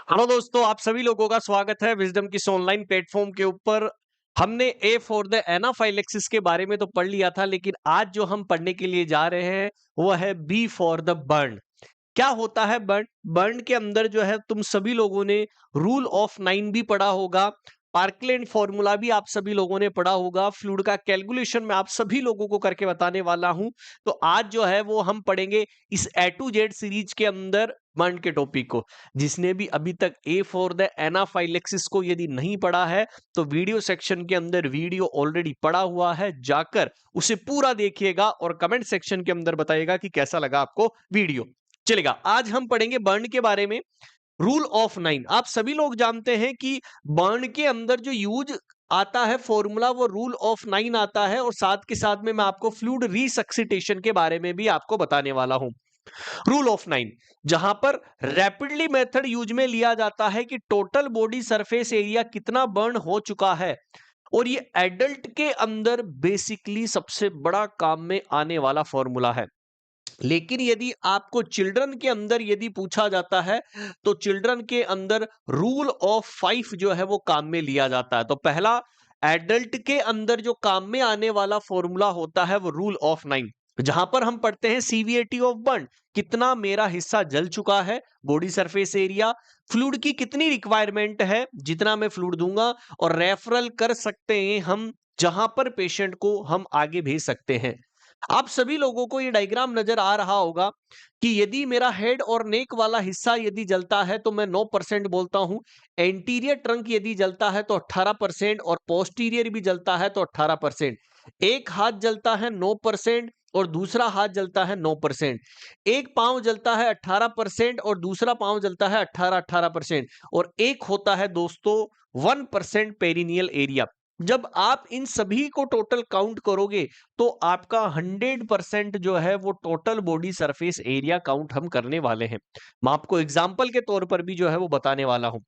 Hello दोस्तों, आप सभी लोगों का स्वागत है विजडम की इस ऑनलाइन प्लेटफॉर्म के ऊपर। हमने ए फॉर द एनाफाइलेक्सिस के बारे में तो पढ़ लिया था, लेकिन आज जो हम पढ़ने के लिए जा रहे हैं वो है बी फॉर द बर्न। क्या होता है बर्न? बर्न के अंदर जो है तुम सभी लोगों ने रूल ऑफ 9 भी पढ़ा होगा, पार्कलैंड फॉर्मूला भी आप सभी लोगों ने पढ़ा होगा, फ्लूइड का कैलकुलेशन मैं आप सभी लोगों को करके बताने वाला हूं। तो आज जो है वो हम पढ़ेंगे इस ए टू जेड सीरीज के अंदर बर्न के टॉपिक को। जिसने भी अभी तक ए फॉर द एनाफाइलेक्सिस को यदि नहीं पढ़ा है तो वीडियो सेक्शन के अंदर वीडियो ऑलरेडी पड़ा हुआ है, जाकर उसे पूरा देखिएगा और कमेंट सेक्शन के अंदर बताइएगा कि कैसा लगा आपको वीडियो। चलेगा, आज हम पढ़ेंगे बर्न के बारे में। रूल ऑफ 9 आप सभी लोग जानते हैं कि बर्न के अंदर जो यूज आता है फॉर्मूला वो रूल ऑफ 9 आता है, और साथ के साथ में मैं आपको फ्लूइड रिसक्सिटेशन के बारे में भी आपको बताने वाला हूं। रूल ऑफ 9 जहां पर रैपिडली मेथड यूज में लिया जाता है कि टोटल बॉडी सरफेस एरिया कितना बर्न हो चुका है, और ये एडल्ट के अंदर बेसिकली सबसे बड़ा काम में आने वाला फॉर्मूला है। लेकिन यदि आपको चिल्ड्रन के अंदर यदि पूछा जाता है तो चिल्ड्रन के अंदर रूल ऑफ 5 जो है वो काम में लिया जाता है। तो पहला एडल्ट के अंदर जो काम में आने वाला फॉर्मूला होता है वो रूल ऑफ 9, जहां पर हम पढ़ते हैं सीवीएटी ऑफ बर्न, कितना मेरा हिस्सा जल चुका है, बॉडी सरफेस एरिया, फ्लूइड की कितनी रिक्वायरमेंट है, जितना मैं फ्लूइड दूंगा, और रेफरल कर सकते हैं हम जहां पर पेशेंट को हम आगे भेज सकते हैं। आप सभी लोगों को ये डायग्राम नजर आ रहा होगा कि यदि मेरा हेड और नेक वाला हिस्सा यदि जलता है तो मैं 9% बोलता हूं, एंटीरियर ट्रंक यदि जलता है तो 18%, और पोस्टीरियर भी जलता है तो 18%। एक हाथ जलता है 9% और दूसरा हाथ जलता है 9%। एक पांव जलता है 18% और दूसरा पांव जलता है 18% और एक होता है दोस्तों 1% पेरिनियल एरिया। जब आप इन सभी को टोटल काउंट करोगे तो आपका 100% जो है वो total body surface area count हम करने वाले हैं। मैं आपको एग्जांपल के तौर पर भी जो है वो बताने वाला हूं।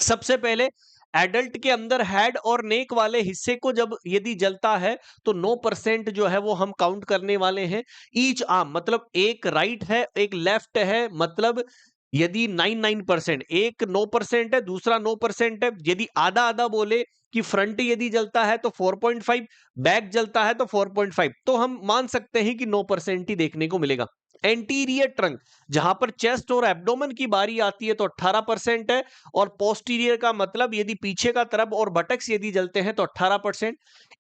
सबसे पहले एडल्ट के अंदर हेड और नेक वाले हिस्से को जब यदि जलता है तो 9% जो है वो हम काउंट करने वाले हैं। ईच आर्म मतलब एक राइट है एक लेफ्ट है, मतलब यदि 99%, एक 9% है दूसरा 9% है, यदि आधा आधा बोले कि फ्रंट यदि जलता है तो 4.5, बैक जलता है तो 4.5, तो हम मान सकते हैं कि 9% ही देखने को मिलेगा। एंटीरियर ट्रंक जहां पर चेस्ट और एब्डोमेन की बारी आती है तो 18% है, और पोस्टीरियर का मतलब यदि पीछे का तरफ और बटक्स यदि जलते हैं तो 18%।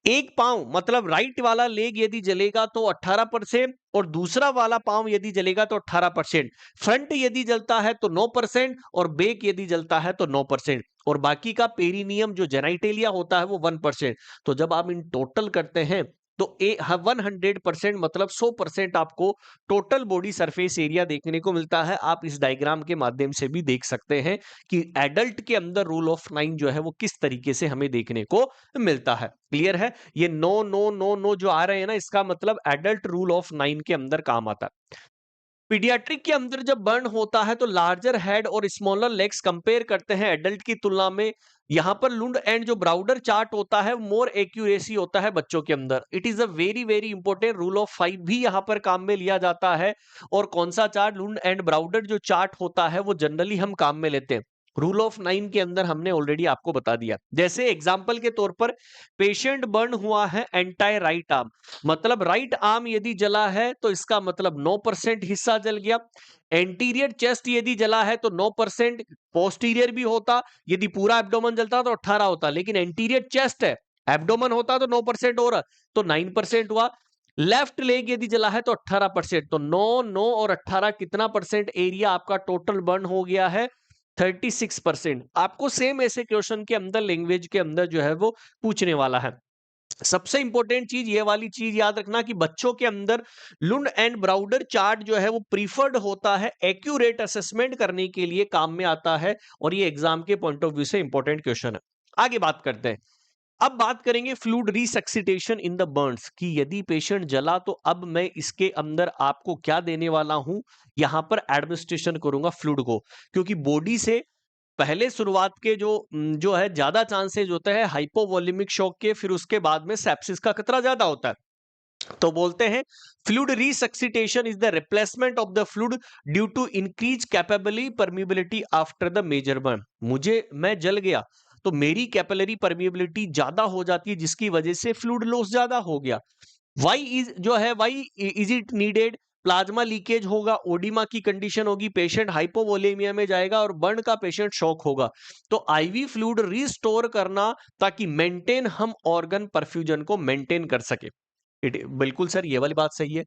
एक पांव मतलब राइट वाला लेग यदि जलेगा तो 18%, और दूसरा वाला पांव यदि जलेगा तो 18%। फ्रंट यदि जलता है तो 9%, और बैक यदि जलता है तो 9%, और बाकी का पेरिनियम जो जेनाइटेलिया होता है वो 1%। तो जब आप इन टोटल करते हैं तो 100% मतलब 100% आपको टोटल बॉडी सरफेस एरिया देखने को मिलता है। आप इस डायग्राम के माध्यम से भी देख सकते हैं कि एडल्ट के अंदर रूल ऑफ 9 जो है वो किस तरीके से हमें देखने को मिलता है। क्लियर है? ये नो नो नो नो जो आ रहे हैं ना, इसका मतलब एडल्ट रूल ऑफ 9 के अंदर काम आता है। पीडियाट्रिक के अंदर जब बर्न होता है तो लार्जर हेड और स्मॉलर लेग्स कंपेयर करते हैं एडल्ट की तुलना में। यहां पर लुंड एंड जो ब्राउडर चार्ट होता है मोर एक्यूरेसी होता है बच्चों के अंदर। It is a very very important, rule of 5 भी यहां पर काम में लिया जाता है। और कौन सा चार्ट? लुंड एंड ब्राउडर जो चार्ट होता है वो जनरली हम काम में लेते हैं। रूल ऑफ 9 के अंदर हमने ऑलरेडी आपको बता दिया। जैसे एग्जाम्पल के तौर पर पेशेंट बर्न हुआ है एंटायर राइट आर्म, मतलब राइट आर्म यदि जला है तो इसका मतलब 9% हिस्सा जल गया। एंटीरियर चेस्ट यदि जला है तो 9%, पोस्टीरियर भी होता, यदि पूरा एब्डोमेन जलता तो 18 होता, लेकिन एंटीरियर चेस्ट है, एब्डोमेन होता तो 9% और तो 9% हुआ। लेफ्ट लेग यदि जला है तो 18%, तो 9 9 और 18 कितना परसेंट एरिया आपका टोटल बर्न हो गया है? 36%। आपको सेम ऐसे क्वेश्चन के अंदर लैंग्वेज के अंदर जो है वो पूछने वाला है। सबसे इंपॉर्टेंट चीज ये वाली चीज याद रखना कि बच्चों के अंदर लुंड एंड ब्राउडर चार्ट जो है वो प्रीफर्ड होता है, एक्यूरेट असेसमेंट करने के लिए काम में आता है, और ये एग्जाम के पॉइंट ऑफ व्यू से इंपॉर्टेंट क्वेश्चन है। आगे बात करते हैं। अब बात करेंगे fluid resuscitation in the Burns की यदि पेशेंट जला तो अब मैं इसके अंदर आपको क्या देने वाला हूं, यहां पर एडमिनिस्ट्रेशन करूंगा फ्लूइड को, क्योंकि बॉडी से पहले शुरुआत के जो है ज्यादा चांसेस होते हैं हाइपोवोलेमिक शॉक के, फिर उसके बाद में सेप्सिस का खतरा ज्यादा होता है। तो बोलते हैं fluid resuscitation is the replacement of the fluid due to increase capillary permeability after the major burn. मैं जल गया तो मेरी कैपिलरी परमिबिलिटी ज्यादा हो जाती है, जिसकी वजह से फ्लूइड लॉस ज्यादा हो गया। Why is it needed? Plasma leakage होगा, ओडिमा की कंडीशन होगी, पेशेंट हाइपोवोलेमिया में जाएगा और बर्न का पेशेंट शॉक होगा। तो आईवी फ्लूइड रिस्टोर करना ताकि मेंटेन हम ऑर्गन परफ्यूजन को मेंटेन कर सके। बिल्कुल सर, ये वाली बात सही है।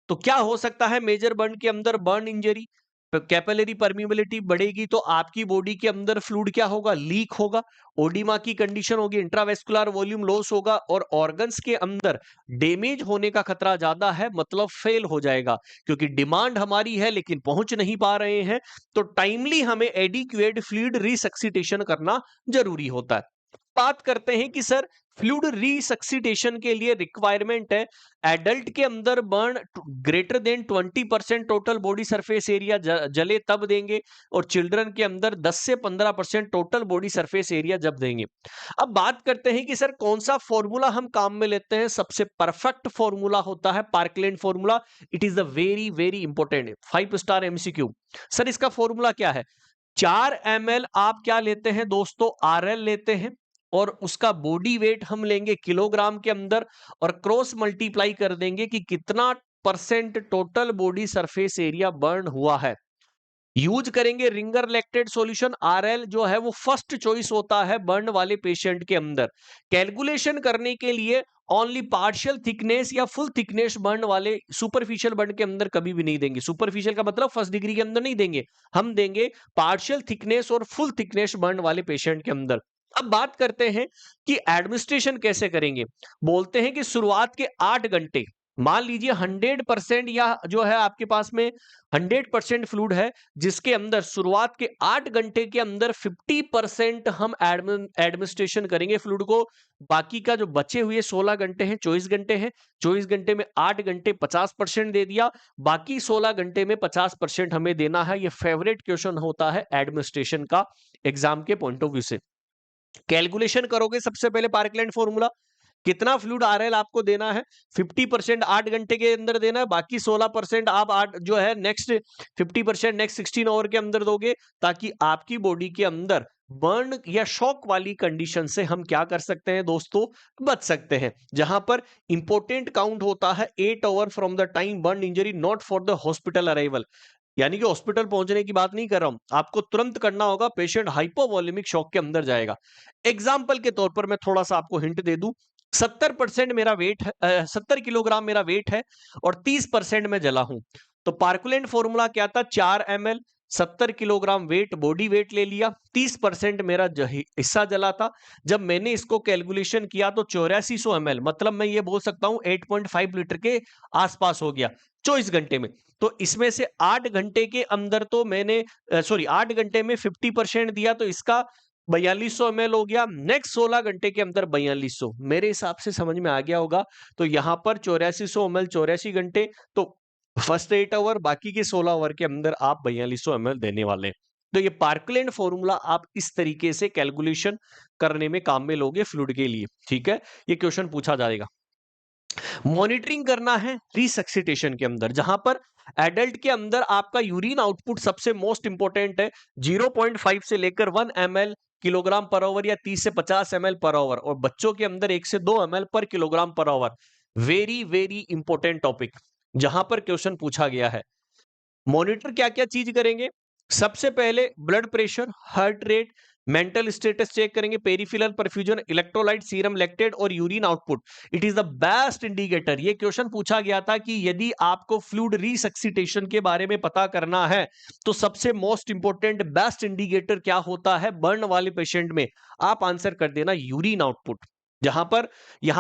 तो क्या हो सकता है मेजर बर्न के अंदर? बर्न इंजरी, कैपिलरी परमिबिलिटी बढ़ेगी तो आपकी बॉडी के अंदर फ्लूइड क्या होगा? लीक होगा, ओडिमा की कंडीशन होगी, इंट्रावेस्कुलर वॉल्यूम लॉस होगा और ऑर्गन्स के अंदर डैमेज होने का खतरा ज्यादा है, मतलब फेल हो जाएगा। क्योंकि डिमांड हमारी है लेकिन पहुंच नहीं पा रहे हैं, तो टाइमली हमें एडिक्वेट फ्लूइड रिसक्सिटेशन करना जरूरी होता है। बात करते हैं कि सर फ्लूइड रिसक्सिटेशन के लिए रिक्वायरमेंट है एडल्ट के अंदर burn greater than 20% total body surface area जले तब देंगे, और चिल्ड्रन के अंदर 10 से 15% टोटल बॉडी सरफेस एरिया जब देंगे। अब बात करते हैं कि सर कौन सा फॉर्मूला हम काम में लेते हैं। सबसे परफेक्ट फॉर्मूला होता है parkland formula. It is the very very important 5 star MCQ. Sir इसका फॉर्मूला क्या है? 4 ml आप क्या लेते हैं दोस्तों? RL लेते हैं, और उसका बॉडी वेट हम लेंगे किलोग्राम के अंदर, और क्रॉस मल्टीप्लाई कर देंगे कि कितना percent total body surface area burn हुआ है। यूज करेंगे रिंगर लैक्टेट सॉल्यूशन। RL जो है वो फर्स्ट चॉइस होता है बर्न वाले पेशेंट के अंदर। कैलकुलेशन करने के लिए ओनली पार्शियल थिकनेस या फुल थिकनेस बर्न वाले, सुपरफिशियल बर्न के अंदर कभी भी नहीं देंगे। सुपरफिशियल का मतलब फर्स्ट डिग्री के अंदर नहीं देंगे, हम देंगे पार्शियल थिकनेस और फुल थिकनेस बर्न वाले पेशेंट के अंदर। अब बात करते हैं कि एडमिनिस्ट्रेशन कैसे करेंगे। बोलते हैं कि शुरुआत के 8 घंटे, मान लीजिए 100% या जो है आपके पास में 100% फ्लूइड है, जिसके अंदर शुरुआत के 8 घंटे के अंदर 50% हम एडमिनिस्ट्रेशन करेंगे फ्लूइड को। बाकी का जो बचे हुए 16 घंटे हैं, 24 घंटे हैं, 24 घंटे में 8 घंटे 50% दे दिया, बाकी 16 घंटे में 50% हमें देना है। ये फेवरेट क्वेश्चन होता है एडमिनिस्ट्रेशन का एग्जाम के पॉइंट ऑफ व्यू से। कैलकुलेशन करोगे सबसे पहले पार्कलैंड फॉर्मूला, कितना फ्लूइड RL आपको देना है? 50% 8 घंटे के अंदर देना है, बाकी 16% आप 8 जो है नेक्स्ट 50% नेक्स्ट 16 आवर के अंदर दोगे, ताकि आपकी बॉडी के अंदर बर्न या शॉक वाली कंडीशन से हम क्या कर सकते हैं दोस्तों? बच सकते हैं। जहां पर इंपॉर्टेंट काउंट होता है 8 our from the time burn injury, not for the hospital arrival. यानी कि हॉस्पिटल पहुंचने की बात नहीं कर रहा हूं, आपको तुरंत करना होगा, पेशेंट हाइपोवोलेमिक शॉक के अंदर जाएगा। एग्जाम्पल के तौर पर मैं थोड़ा सा आपको हिंट दे दूं, 70% मेरा वेट है, 70 किलोग्राम मेरा वेट है और 30% में जला हूं। तो पार्कुलेंट फॉर्मूला क्या था? 4 ml, 70 kilogram weight body weight ले लिया, 30% मेरा हिस्सा जला था। जब मैंने इसको कैलकुलेशन किया तो 8400 ml, मतलब मैं ये बोल सकता हूं 8.5 लीटर के आसपास हो गया 24 घंटे में। तो इसमें से 8 घंटे के अंदर तो मैंने 8 घंटे में 50% दिया, तो इसका 4200 ml हो गया। नेक्स्ट 16 घंटे के अंदर 4200, मेरे हिसाब से समझ में आ गया होगा। तो यहां पर 8400 ml 84 घंटे, तो फर्स्ट 8 आवर, बाकी के 16 आवर के अंदर आप 4200 ml देने वाले हैं। तो ये पार्कलैंड फॉर्मूला आप इस तरीके से कैलकुलेशन करने में काम में लोगे फ्लूइड के लिए। ठीक है, ये क्वेश्चन पूछा जाएगा। मॉनिटरिंग करना है रिसक्सिटेशन के अंदर, जहां पर एडल्ट के अंदर आपका यूरिन आउटपुट सबसे मोस्ट इंपॉर्टेंट है। 0.5 से लेकर 1 ml किलोग्राम पर आवर या 30 से 50 ml पर आवर, और बच्चों के अंदर 1 से 2 ml पर kilogram per hour. Very very important topic, जहां पर क्वेश्चन पूछा गया है। मॉनिटर क्या क्या चीज करेंगे? सबसे पहले blood pressure, heart rate, mental status check करेंगे, peripheral perfusion, electrolyte, serum lactate और urine output. It is the best indicator. ये क्वेश्चन पूछा गया था कि यदि आपको फ्लूइड रिसक्सिटेशन के बारे में पता करना है तो सबसे मोस्ट इंपोर्टेंट बेस्ट इंडिकेटर क्या होता है बर्न वाले पेशेंट में? आप आंसर कर देना यूरिन आउटपुट। यहां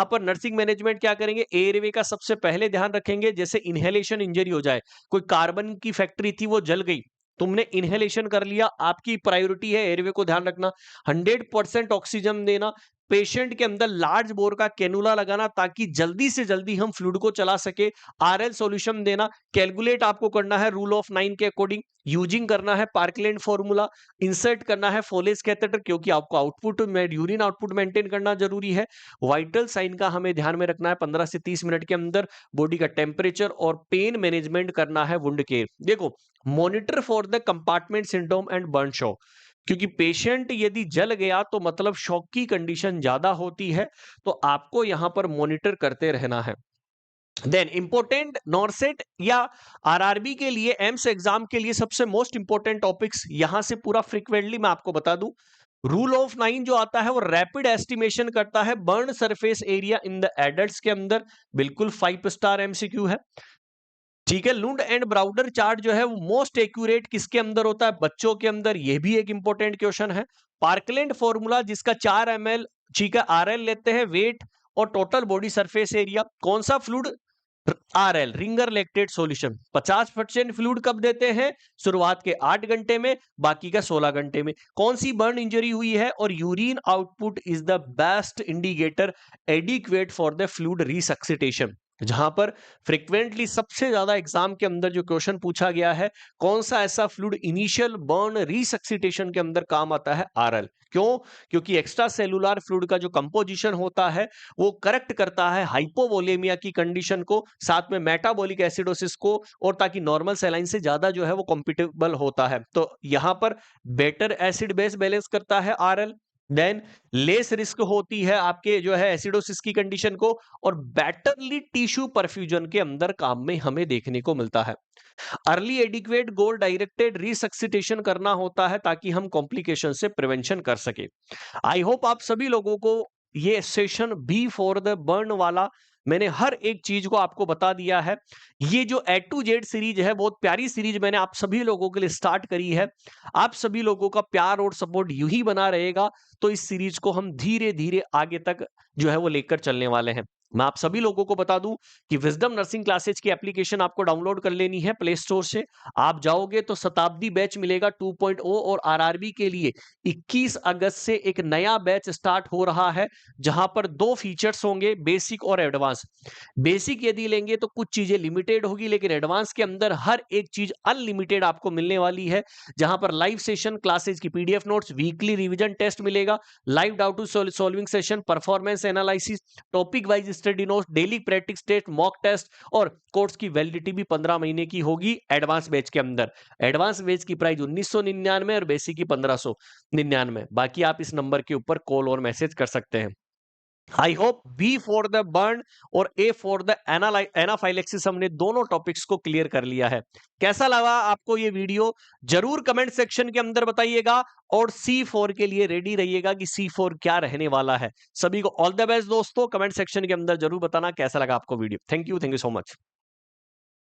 पर नर्सिंग मैनेजमेंट क्या करेंगे? एयरवे का सबसे पहले ध्यान रखेंगे। जैसे इनहेलेशन इंजरी हो जाए, कोई कार्बन की फैक्ट्री थी वो जल गई, तुमने इनहेलेशन कर लिया, आपकी प्रायोरिटी है एयरवे को ध्यान रखना। 100% ऑक्सीजन देना, पेशेंट के अंदर लार्ज बोर का कैनुला लगाना ताकि जल्दी से जल्दी हम फ्लूइड को चला सके, आरएल सॉल्यूशन देना, कैलकुलेट आपको करना है रूल ऑफ 9 के अकॉर्डिंग, यूजिंग करना है पार्कलैंड फॉर्मूला, इंसर्ट करना है फोलेज कैथेटर क्योंकि आपको आउटपुट में यूरिन आउटपुट मेंटेन करना जरूरी है, वाइटल साइन का हमें ध्यान में रखना है 15 से 30 मिनट के अंदर, बॉडी का टेम्परेचर और पेन मैनेजमेंट करना है, वुंड केयर। देखो, monitor for the compartment syndrome and burn shock, क्योंकि पेशेंट यदि जल गया तो मतलब शॉक की कंडीशन ज्यादा होती है, तो आपको यहां पर मॉनिटर करते रहना है। देन इंपोर्टेंट नॉर्सेट या आरआरबी के लिए, एम्स एग्जाम के लिए सबसे मोस्ट इंपोर्टेंट टॉपिक्स यहां से पूरा फ्रीक्वेंटली मैं आपको बता दूं। रूल ऑफ 9 जो आता है वो रैपिड एस्टिमेशन करता है burn surface area in the adults के अंदर, बिल्कुल 5 स्टार एमसीक्यू है। ठीक है, लुंड एंड ब्राउडर चार्ट जो है वो मोस्ट एक्यूरेट किसके अंदर होता है, बच्चों के अंदर, ये भी एक इंपॉर्टेंट क्वेश्चन है। पार्कलैंड फॉर्मूला जिसका 4 ml, ठीक है, आरएल लेते हैं, वेट और टोटल बॉडी सरफेस एरिया, कौन सा fluid, RL Ringer lactate solution. 50% fluid कब देते हैं, शुरुआत के 8 घंटे में, बाकी का 16 घंटे में। कौन सी बर्न इंजरी हुई है, और urine output is the best indicator adequate for the fluid resuscitation. जहां पर फ्रीक्वेंटली सबसे ज्यादा एग्जाम के अंदर जो क्वेश्चन पूछा गया है, कौन सा ऐसा फ्लूइड इनिशियल बर्न रिसक्सिटेशन के अंदर काम आता है, आरएल। क्यों, क्योंकि एक्स्ट्रा सेलुलर फ्लूइड का जो कंपोजिशन होता है वो करेक्ट करता है हाइपोवोलेमिया की कंडीशन को, साथ में मेटाबॉलिक एसिडोसिस को, और ताकि नॉर्मल सेलाइन से ज्यादा जो है वो कॉम्पिटेबल होता है। तो यहां पर बेटर एसिड बेस बैलेंस करता है आरएल, देन लेस रिस्क होती है आपके जो है एसिडोसिस की कंडीशन को, और बेटरली टिश्यू परफ्यूजन के अंदर काम में हमें देखने को मिलता है। अर्ली एडिक्वेट गोल डायरेक्टेड रिसक्सिटेशन करना होता है ताकि हम कॉम्प्लिकेशन से प्रिवेंशन कर सके। आई होप आप सभी लोगों को ये session be for the burn वाला मैंने हर एक चीज को आपको बता दिया है। ये जो ए टू जेड सीरीज है, बहुत प्यारी सीरीज मैंने आप सभी लोगों के लिए स्टार्ट करी है। आप सभी लोगों का प्यार और सपोर्ट यूं ही बना रहेगा तो इस सीरीज को हम धीरे धीरे आगे तक जो है वो लेकर चलने वाले हैं। मैं आप सभी लोगों को बता दूं कि विजडम नर्सिंग क्लासेज की एप्लीकेशन आपको डाउनलोड कर लेनी है प्ले स्टोर से। आप जाओगे तो शताब्दी बैच मिलेगा 2.0, और आरआरबी के लिए 21 अगस्त से एक नया बैच स्टार्ट हो रहा है, जहां पर 2 फीचर्स होंगे, बेसिक और एडवांस। बेसिक यदि लेंगे तो कुछ चीजें लिमिटेड होगी, लेकिन एडवांस के अंदर हर एक चीज अनलिमिटेड आपको मिलने वाली है, जहां पर लाइव सेशन क्लासेज की PDF notes, weekly revision test मिलेगा, live doubt to solving session, performance analysis, topic wise study notes, daily practice test, mock test, और कोर्स की वैलिडिटी भी 15 महीने की होगी एडवांस बैच के अंदर। एडवांस बैच की प्राइस 1999 और बेसिक की 1599। बाकी आप इस नंबर के ऊपर कॉल और मैसेज कर सकते हैं। I hope be for the burn और ए फॉर द एनाफाइलेक्सिस हमने दोनों टॉपिक्स को क्लियर कर लिया है। कैसा लगा आपको ये वीडियो, जरूर कमेंट सेक्शन के अंदर बताइएगा, और C4 के लिए रेडी रहिएगा कि C4 क्या रहने वाला है। सभी को ऑल द बेस्ट दोस्तों, कमेंट सेक्शन के अंदर जरूर बताना कैसा लगा आपको video. Thank you so much.